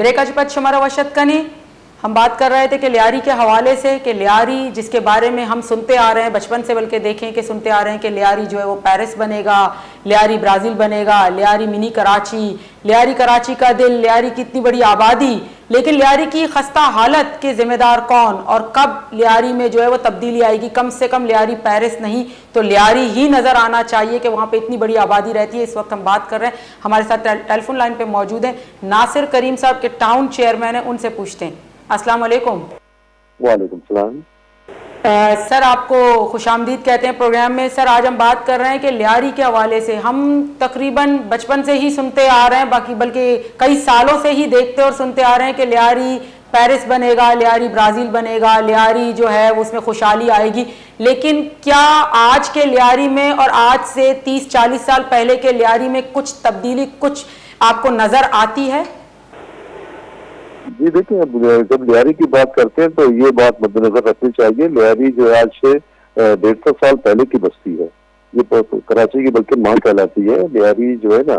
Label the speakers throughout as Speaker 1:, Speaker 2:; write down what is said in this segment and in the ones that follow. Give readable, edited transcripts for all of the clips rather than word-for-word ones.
Speaker 1: Break अजपत शुमारा वशत कनी हम बात कर रहे थे कि लियारी के हवाले से कि लियारी जिसके बारे में हम सुनते आ रहे हैं बचपन से, बल्कि देखें कि सुनते आ रहे हैं कि लियारी जो है वो पेरिस बनेगा, लियारी ब्राज़ील बनेगा, लियारी मिनी कराची, लियारी कराची का दिल, लियारी की इतनी बड़ी आबादी। लेकिन लियारी की खस्ता हालत के जिम्मेदार कौन और कब लियारी में जो है वो तब्दीली आएगी? कम से कम लियारी पेरिस नहीं तो लियारी ही नज़र आना चाहिए कि वहाँ पे इतनी बड़ी आबादी रहती है। इस वक्त हम बात कर रहे हैं, हमारे साथ टेलीफोन लाइन पे मौजूद हैं नासिर करीम साहब के टाउन चेयरमैन है, उनसे पूछते हैं। अस्सलाम वालेकुम।
Speaker 2: वालेकुम सलाम।
Speaker 1: सर आपको खुशामदीद कहते हैं प्रोग्राम में। सर आज हम बात कर रहे हैं कि लियारी के हवाले से हम तकरीबन बचपन से ही सुनते आ रहे हैं, बल्कि कई सालों से ही देखते और सुनते आ रहे हैं कि लियारी पेरिस बनेगा, लियारी ब्राज़ील बनेगा, लियारी जो है उसमें खुशहाली आएगी। लेकिन क्या आज के लियारी में और आज से 30-40 साल पहले के लियारी में कुछ तब्दीली कुछ आपको नज़र आती है?
Speaker 2: जी देखिए, जब लियारी की बात करते हैं तो ये बात मद्देनजर रखनी चाहिए, लियारी जो है आज से 150 साल पहले की बस्ती है। ये कराची की बल्कि मां कहलाती है। लियारी जो है ना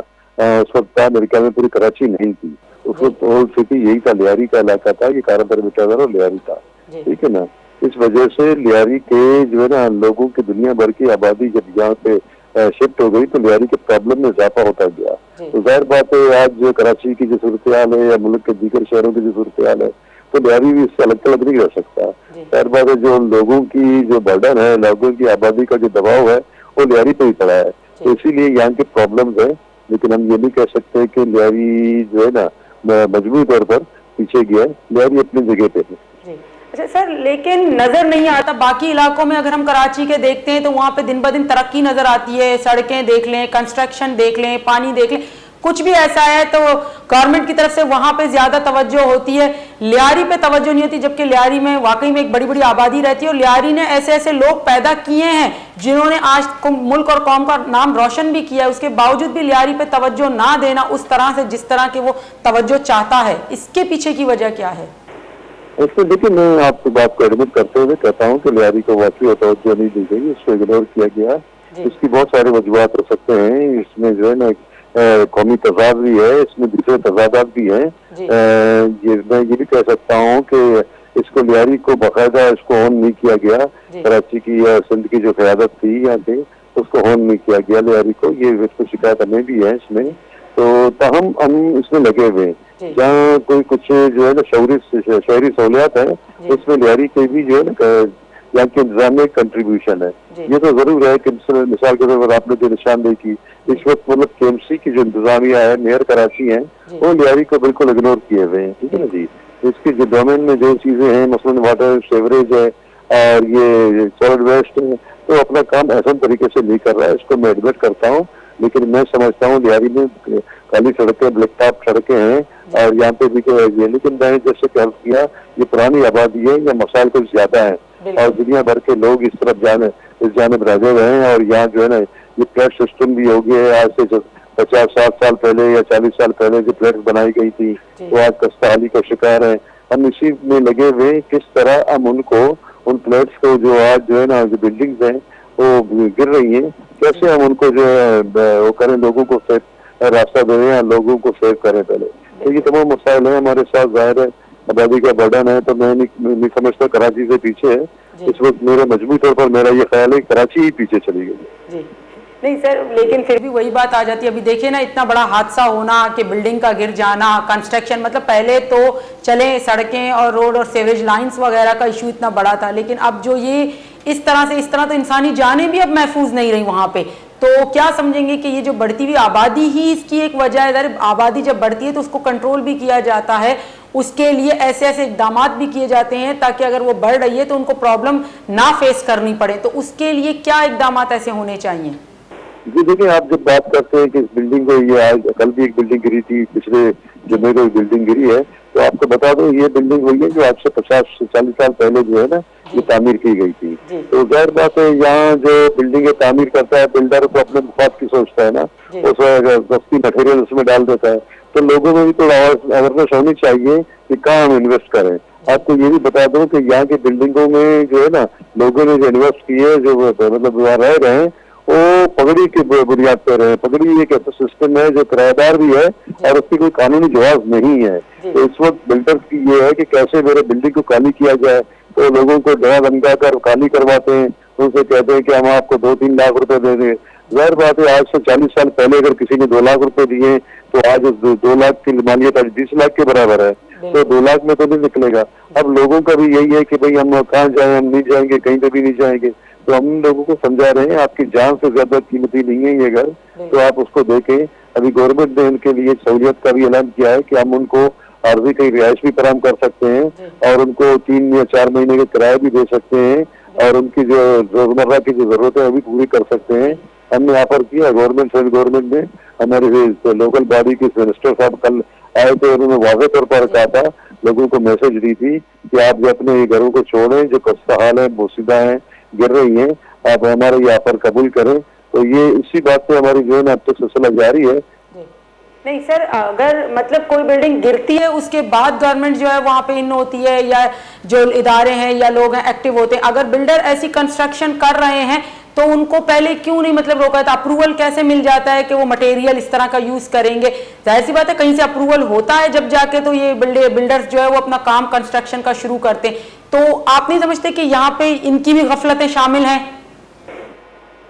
Speaker 2: उस वक्त अमेरिका में पूरी कराची नहीं थी, उस वक्त ओल्ड सिटी यही था, लियारी का इलाका था, ये कारादर बेटादर और लियारी था, ठीक है ना। इस वजह से लियारी के जो है ना लोगों की दुनिया भर की आबादी जब यहाँ पे शिफ्ट हो गई तो लियारी के प्रॉब्लम में इजाफा होता गया। तो जाहिर बात है आज जो कराची की जो सूरत हाल है या मुल्क के दीगर शहरों की जो सूरत हाल है तो लियारी भी इससे अलग अलग नहीं रह सकता। जाहिर बात है जो लोगों की जो बर्डन है, लोगों की आबादी का जो दबाव है वो लियारी पे ही पड़ा है, तो इसीलिए यहाँ के प्रॉब्लम है। लेकिन हम ये नहीं कह सकते कि लियारी जो है ना मजबूरी तौर पर पीछे गया है, लियारी अपनी जगह पे है।
Speaker 1: अच्छा सर, लेकिन नजर नहीं आता बाकी इलाकों में। अगर हम कराची के देखते हैं तो वहाँ पे दिन ब दिन तरक्की नजर आती है, सड़कें देख लें, कंस्ट्रक्शन देख लें, पानी देख लें, कुछ भी ऐसा है तो गवर्नमेंट की तरफ से वहाँ पे ज्यादा तवज्जो होती है, लियारी पे तवज्जो नहीं होती। जबकि लियारी में वाकई में एक बड़ी बड़ी आबादी रहती है और लियारी ने ऐसे ऐसे लोग पैदा किए हैं जिन्होंने आज मुल्क और कौम का नाम रोशन भी किया है। उसके बावजूद भी लियारी पे तवज्जो ना देना उस तरह से जिस तरह के वो तवज्जो चाहता है, इसके पीछे की वजह क्या है?
Speaker 2: इसमें देखिए, मैं आपकी बात को एडमिट करते हुए कहता हूँ कि लियारी को वाकई तवज्जो नहीं दी गई, इसको इग्नोर किया गया। इसकी बहुत सारे वजूहात हो सकते हैं। इसमें जो है ना कौमी तजाद भी है, इसमें दूसरे तजादात भी हैं। मैं ये भी कह सकता हूँ कि इसको लियारी को बाकायदा इसको ऑन नहीं किया गया। कराची की या सिंध की जो क़यादत थी यहाँ पे उसको ऑन नहीं किया गया लियारी को, ये इसको शिकायत हमें भी है इसमें। तो तहम हम इसमें लगे हुए हैं, जहाँ कोई कुछ जो है ना शहरी सहूलियात है उसमें लियारी के भी जो है ना यहाँ के इंतजाम में कंट्रीब्यूशन है। ये तो जरूर है कि मिसाल के तौर पर आपने जो निशानदेही की, इस वक्त मतलब केएमसी की जो इंतजामिया है, मेयर कराची है, वो लियारी को बिल्कुल इग्नोर किए हुए हैं, ठीक है ना जी। इसके जो डोमेन में जो चीजें हैं, मसलन वाटर सेवरेज है और ये सॉलिड वेस्ट है, तो अपना काम ऐसा तरीके से नहीं कर रहा है, इसको मैं एडमिट करता हूँ। लेकिन मैं समझता हूँ लियारी में काली सड़कें, ब्लैक टॉप सड़कें हैं और यहाँ पे भी है। लेकिन मैंने जैसे अर्ज किया, ये पुरानी आबादी है, या मसाइल कुछ ज्यादा है और दुनिया भर के लोग इस तरफ इस जानिब राजे हुए हैं। और यहाँ जो है ना ये प्लेट सिस्टम भी हो गया है। आज से 50-60 साल पहले या 40 साल पहले जो प्लेट बनाई गई थी वो आज कस्ताहाली का शिकार है। हम इसी में लगे हुए किस तरह हम उनको उन प्लेट्स को जो आज जो है ना जो बिल्डिंग्स हैं वो गिर रही हैं, कैसे हम उनको जो है वो करें, लोगों को रास्ता दें या लोगों को सेव करें पहले। तो ये तमाम मसाइल है हमारे साथ। जाहिर है आबादी का बर्डन है, तो मैं नहीं समझता कराची से पीछे है इस वक्त। मेरे मजबूत तौर पर मेरा ये ख्याल है कराची ही पीछे चली गई।
Speaker 1: नहीं सर, लेकिन फिर भी वही बात आ जाती है। अभी देखिए ना, इतना बड़ा हादसा होना कि बिल्डिंग का गिर जाना, कंस्ट्रक्शन, मतलब पहले तो चले सड़कें और रोड और सीवरेज लाइंस वगैरह का इशू इतना बड़ा था, लेकिन अब जो ये इस तरह तो इंसानी जानें भी अब महफूज नहीं रही वहाँ पे। तो क्या समझेंगे कि ये जो बढ़ती हुई आबादी ही इसकी एक वजह है? आबादी जब बढ़ती है तो उसको कंट्रोल भी किया जाता है, उसके लिए ऐसे ऐसे इकदाम भी किए जाते हैं ताकि अगर वो बढ़ रही है तो उनको प्रॉब्लम ना फेस करनी पड़े। तो उसके लिए क्या इकदाम ऐसे होने चाहिए?
Speaker 2: जी देखिए, आप जब बात करते हैं कि इस बिल्डिंग को, ये आज कल भी एक बिल्डिंग गिरी थी, पिछले जुम्मे को एक बिल्डिंग गिरी है, तो आपको बता दो ये बिल्डिंग हुई है जो आज से 50-40 साल पहले जो है ना ये तामीर की गई थी। तो जाहिर बात है यहाँ जो बिल्डिंग तामीर करता है बिल्डर को अपने मुफाद की सोचता है ना, सस्ती मटेरियल उसमें डाल देता है। तो लोगों में भी थोड़ा अवेयरनेस होनी चाहिए कि कहाँ हम इन्वेस्ट करें। आपको ये भी बता दूं कि यहाँ की बिल्डिंगों में जो है ना लोगों ने जो इन्वेस्ट किए, जो मतलब वहाँ रह रहे हैं, वो वो पगड़ी के बुनियाद पर है। पगड़ी एक ऐसा सिस्टम है जो किराएदार भी है और उसकी कोई कानूनी जवाब नहीं है। तो इस वक्त बिल्डर की ये है कि कैसे मेरे बिल्डिंग को खाली किया जाए, तो लोगों को डरा धमका कर खाली करवाते हैं, उनसे कहते हैं कि हम आपको 2-3 लाख रुपए दे दें। जाहिर बात है, आज से 40 साल पहले अगर किसी ने 2 लाख रुपए दिए तो आज उस 2 लाख की मालियत आज 20 लाख के बराबर है, तो 2 लाख में तो नहीं निकलेगा। अब लोगों का भी यही है कि भाई हम कहाँ जाए, हम नहीं जाएंगे, कहीं पे भी नहीं जाएंगे। तो हम लोगों को समझा रहे हैं आपकी जान से ज्यादा कीमती नहीं है ये घर, तो आप उसको देखें। अभी गवर्नमेंट ने उनके लिए सहूलियत का भी ऐलान किया है कि हम उनको आर्जी कहीं रिहाइश भी फराहम कर सकते हैं और उनको 3 या 4 महीने के किराया भी दे सकते हैं और उनकी जो रोजमर्रा की जो जरूरत है वो भी पूरी कर सकते हैं। हमने ऑफर किया गवर्नमेंट से, गवर्नमेंट ने हमारे लोकल बॉडी के मिनिस्टर साहब कल आए थे, उन्होंने वाज़ेह तौर पर कहा था, लोगों को मैसेज दी थी कि आप जो अपने घरों को छोड़ें, जो खस्ता हाल है, बोसीदा है, गिर रही हैं, आप हमारे ये ऑफर कबूल करें। तो ये इसी बात पे हमारी जो है ना अब तक सिलसिला जारी है।
Speaker 1: नहीं सर, अगर मतलब कोई बिल्डिंग गिरती है उसके बाद गवर्नमेंट जो है वहाँ पे इन होती है या जो इदारे हैं या लोग हैं एक्टिव होते हैं, अगर बिल्डर ऐसी कंस्ट्रक्शन कर रहे हैं तो उनको पहले क्यों नहीं मतलब रोका था? अप्रूवल कैसे मिल जाता है कि वो मटेरियल इस तरह का यूज करेंगे? जाहिर सी बात है कहीं से अप्रूवल होता है जब जाके तो ये बिल्डर्स जो है वो अपना काम कंस्ट्रक्शन का शुरू करते हैं। तो आप नहीं समझते कि यहाँ पे इनकी भी गफलतें शामिल हैं?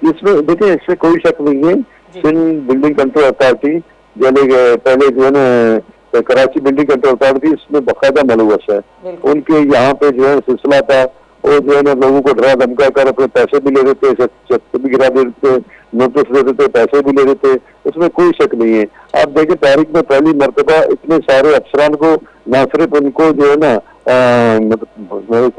Speaker 2: इसमें देखिए, इससे कोई शक नहीं है। सिंध बिल्डिंग कंट्रोल अथॉरिटी पहले जो है ना कराची बिल्डिंग कंट्रोल अथॉरिटी, इसमें बाकायदा मलूवस है। उनके यहाँ पे जो है सिलसिला था, वो जो है ना लोगों को डरा धमका कर अपने पैसे भी ले देते, छत भी गिरा देते, नोटिस दे देते, पैसे भी ले देते, उसमें कोई शक नहीं है। आप देखिए, तारीख में पहली मर्तबा इतने सारे अफसरान को न सिर्फ उनको जो है ना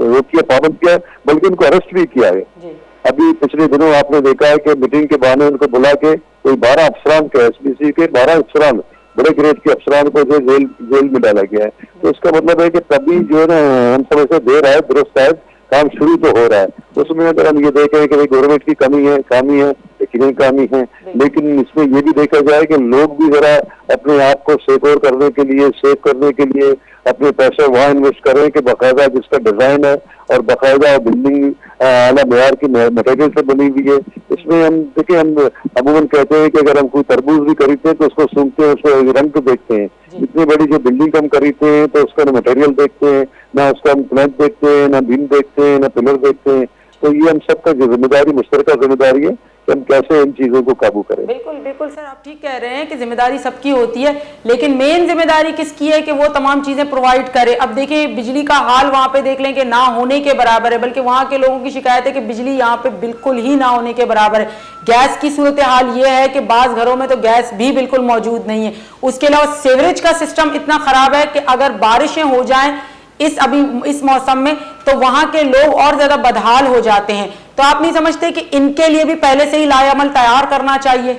Speaker 2: रोकिया, पाबंद किया, बल्कि उनको अरेस्ट भी किया है। अभी पिछले दिनों आपने देखा है कि मीटिंग के बहाने उनको बुला के कोई 12 अफसरान के SBC के 12 अफसरान, बड़े ग्रेड के अफसरान को जो जेल में डाला गया है। तो इसका मतलब है कि तभी जो है ना हम समझते देर आए दुरुस्त आए, काम शुरू तो हो रहा है। उसमें अगर हम ये देखें कि गवर्नमेंट की कमी है, यकीनन कमी है, लेकिन इसमें ये भी देखा जाए कि लोग भी जरा अपने आप को सिक्योर करने के लिए, सेव करने के लिए अपने पैसे वहाँ इन्वेस्ट करें कि बाकायदा जिसका डिजाइन है और बाकायदा बिल्डिंग आला मेयार की मटेरियल से बनी हुई है। इसमें हम देखिए, हम अमूमन कहते हैं कि अगर हम कोई तरबूज भी खरीदते हैं तो उसको सूंघते हैं, उसको रंग को देखते हैं। इतनी बड़ी जो बिल्डिंग हम खरीदते हैं तो उसका ना मटेरियल देखते हैं, ना उसका हम प्लांट देखते हैं, ना बीम देखते हैं, ना पिलर देखते हैं। तो ये हम सबका जिम्मेदारी, मुश्तरका जिम्मेदारी है कि हम कैसे इन चीजों को काबू करें।
Speaker 1: बिल्कुल बिल्कुल सर, आप ठीक कह रहे हैं कि जिम्मेदारी सबकी होती है, लेकिन मेन जिम्मेदारी किसकी है कि वो तमाम चीजें प्रोवाइड करे। अब देखिए, बिजली का हाल वहां पे देख लें कि ना होने के बराबर है, बल्कि वहां के लोगों की शिकायत है कि बिजली यहाँ पे बिल्कुल ही ना होने के बराबर है। गैस की सूरत हाल ये है कि बाज घरों में तो गैस भी बिल्कुल मौजूद नहीं है। उसके अलावा सीवरेज का सिस्टम इतना खराब है कि अगर बारिशें हो जाएं इस मौसम में तो वहां के लोग और ज्यादा बदहाल हो जाते हैं। तो आप नहीं समझते कि इनके लिए भी पहले से ही लाएअमल तैयार करना चाहिए?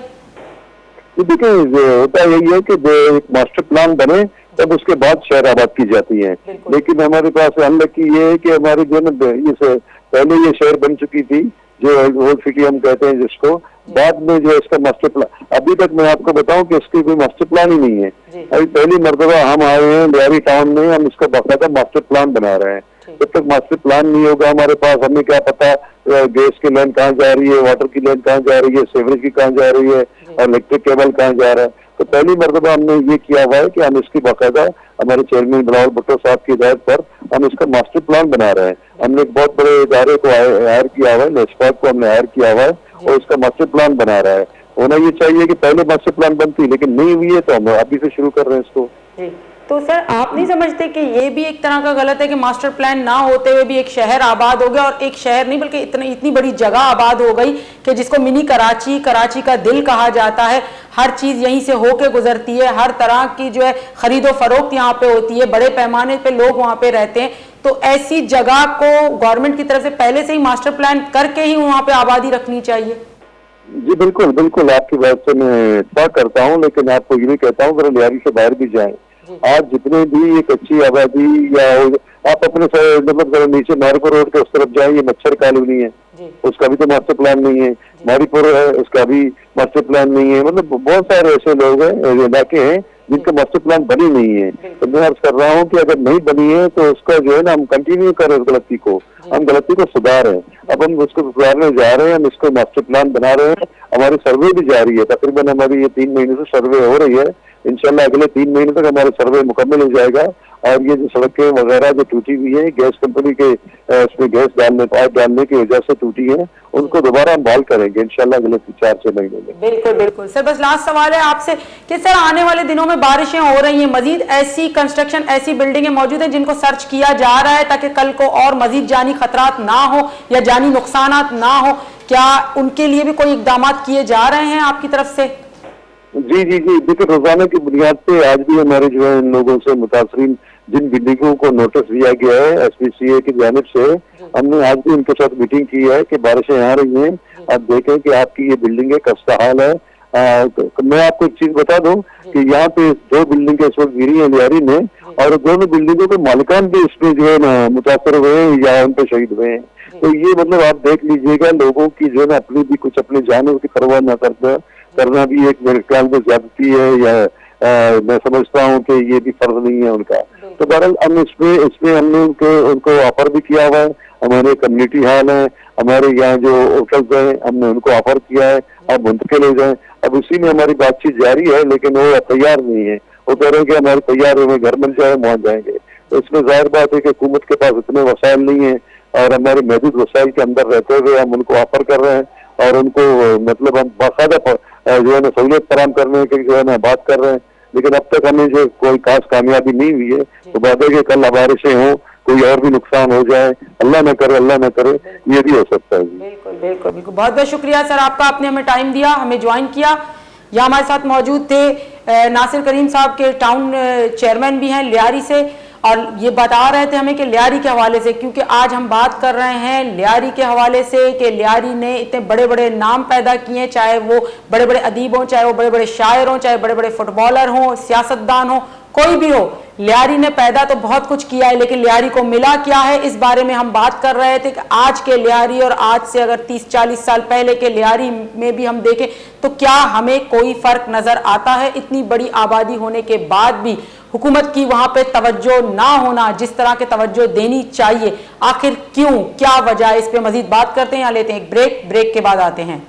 Speaker 2: देखिए, होता यही है कि एक मास्टर प्लान बने तब उसके बाद शहर आबाद की जाती है। लेकिन हमारे पास अनलकी ये है कि हमारी जो है पहले ये शहर बन चुकी थी, जो ओल्ड सिटी हम कहते हैं जिसको, बाद में जो इसका मास्टर प्लान, अभी तक मैं आपको बताऊं कि इसकी कोई मास्टर प्लान ही नहीं है। अभी पहली मर्तबा हम आए हैं लियारी टाउन में, हम इसका बाकायदा मास्टर प्लान बना रहे हैं। जब तक मास्टर प्लान नहीं होगा हमारे पास, हमें क्या पता गैस की लाइन कहाँ जा रही है, वाटर की लाइन कहाँ जा रही है, सीवरेज की कहाँ जा रही है और इलेक्ट्रिक केबल कहाँ जा रहा है। तो पहली मर्तबा हमने ये किया हुआ है कि हम इसकी बाकायदा हमारे चेयरमैन बिलावल भुट्टो साहब की हिदायत पर हम इसका मास्टर प्लान बना रहे हैं। हमने एक बहुत बड़े इदारे को हायर किया हुआ है, नेस्पाक को हमने हायर किया हुआ है और इसका मास्टर प्लान बना रहा है। होना ये चाहिए कि पहले मास्टर प्लान बनती, लेकिन नहीं हुई है तो हम अभी से शुरू कर रहे हैं इसको।
Speaker 1: तो सर, आप नहीं समझते कि ये भी एक तरह का गलत है कि मास्टर प्लान ना होते हुए भी एक शहर आबाद हो गया, और एक शहर नहीं बल्कि इतनी बड़ी जगह आबाद हो गई कि जिसको मिनी कराची, कराची का दिल कहा जाता है। हर चीज यहीं से होके गुजरती है, हर तरह की जो है खरीदो फरोख्त यहाँ पे होती है, बड़े पैमाने पे लोग वहाँ पे रहते हैं। तो ऐसी जगह को गवर्नमेंट की तरफ से पहले से ही मास्टर प्लान करके ही वहाँ पे आबादी रखनी चाहिए।
Speaker 2: जी बिल्कुल बिल्कुल, आपकी बात से मैं इत्तेफाक करता हूँ, लेकिन आपको ये भी कहता हूँ अगर लियारी से बाहर भी जाएं, आज जितने भी एक अच्छी आबादी या आप अपने मतलब नीचे मारीपुर रोड के उस तरफ जाए, ये मच्छर कॉलोनी है, उसका भी तो मास्टर प्लान नहीं है। मारीपुर है, उसका भी मास्टर प्लान नहीं है। मतलब बहुत सारे ऐसे लोग हैं, इलाके हैं जिनका मास्टर प्लान बनी नहीं है। तो मैं अर्ज कर रहा हूँ कि अगर नहीं बनी है तो उसका जो है ना हम कंटिन्यू करें उस गलती को, हम गलती को सुधारें। अब हम उसको सुधारने जा रहे हैं, हम इसको मास्टर प्लान बना रहे हैं हमारी सर्वे भी जारी है। तकरीबन हमारी ये 3 महीने से सर्वे हो रही है। इंशाल्लाह अगले 3 महीने तक हमारा सर्वे मुकम्मल हो जाएगा और ये जो सड़कें वगैरह जो टूटी हुई है गैस कंपनी के उसमें गैस डालने पाइप डालने की वजह से टूटी है, उनको दोबारा हम बहाल करेंगे इंशाल्लाह अगले 4-6 महीने में।
Speaker 1: बिल्कुल बिल्कुल सर, बस लास्ट सवाल है आपसे कि सर आने वाले दिनों में बारिशें हो रही हैं, मजीद ऐसी कंस्ट्रक्शन ऐसी बिल्डिंगें मौजूद हैं जिनको सर्च किया जा रहा है ताकि कल को और मजीद जानी खतरात ना हो या जानी नुकसानात ना हो, क्या उनके लिए भी कोई इकदाम किए जा रहे हैं आपकी तरफ से?
Speaker 2: जी जी जी, देखिए रोजाना की बुनियाद पे आज भी हमारे जो है इन लोगों से मुतासरीन जिन बिल्डिंगों को नोटिस दिया गया है SPCA की जानिब से, हमने आज भी उनके साथ मीटिंग की है कि बारिशें आ रही हैं, आप देखें कि आपकी ये बिल्डिंगें खस्ता हाल है। मैं आपको एक चीज बता दूं कि यहाँ पे 2 बिल्डिंगें इस वक्त गिरी है लियारी में और दोनों बिल्डिंगों के मालिकान भी इसमें जो है ना मुतासर हुए हैं या उन पे शहीद हुए हैं। तो ये मतलब आप देख लीजिएगा लोगों की जो है ना अपनी भी कुछ अपने जानों की परवाह न करना भी एक मेरे ख्याल में ज्यादती है या मैं समझता हूँ कि ये भी फर्ज नहीं है उनका। तो बहरहाल हम इसमें हमने उनको ऑफर भी किया हुआ है। हमारे कम्युनिटी हॉल है, हमारे यहाँ जो होटल्स हैं, हमने उनको ऑफर किया है आप मुंतके ले जाएं। अब उसी में हमारी बातचीत जारी है लेकिन वो तैयार नहीं है। वो कह रहे हैं कि हमारे तैयार हुए घर मिल जाए वहाँ जाएंगे। तो इसमें जाहिर बात है कि हुकूमत के पास इतने वसाइल नहीं है और हमारे महदूद वसाइल के अंदर रहते हुए हम उनको ऑफर कर रहे हैं और उनको मतलब हम बाकायदा जो है ना सहूलियत फराम करने की जो है ना बात कर रहे हैं, लेकिन अब तक हमें जो कोई खास कामयाबी नहीं हुई है। तो बात है कि कल बारिशें हों, कोई और भी नुकसान हो जाए, अल्लाह न करे, ये भी हो सकता है।
Speaker 1: बिल्कुल बिल्कुल बिल्कुल, बहुत बहुत शुक्रिया सर आपका, आपने हमें टाइम दिया, हमें ज्वाइन किया। यहाँ हमारे साथ मौजूद थे नासिर करीम साहब के टाउन चेयरमैन भी हैं लियारी से और ये बता रहे थे हमें कि लियारी के हवाले से, क्योंकि आज हम बात कर रहे हैं लियारी के हवाले से कि लियारी ने इतने बड़े बड़े नाम पैदा किए, चाहे वो बड़े बड़े अदीब हों, चाहे वो बड़े बड़े शायर हों, चाहे बड़े बड़े फुटबॉलर हों, सियासतदान हों, कोई भी हो, लियारी ने पैदा तो बहुत कुछ किया है लेकिन लियारी को मिला क्या है, इस बारे में हम बात कर रहे थे कि आज के लियारी और आज से अगर 30-40 साल पहले के लियारी में भी हम देखें तो क्या हमें कोई फर्क नजर आता है? इतनी बड़ी आबादी होने के बाद भी हुकूमत की वहां पे तवज्जो ना होना, जिस तरह के तवज्जो देनी चाहिए, आखिर क्यों, क्या वजह है? इस पे मजीद बात करते हैं, यहाँ लेते हैं एक ब्रेक के बाद आते हैं।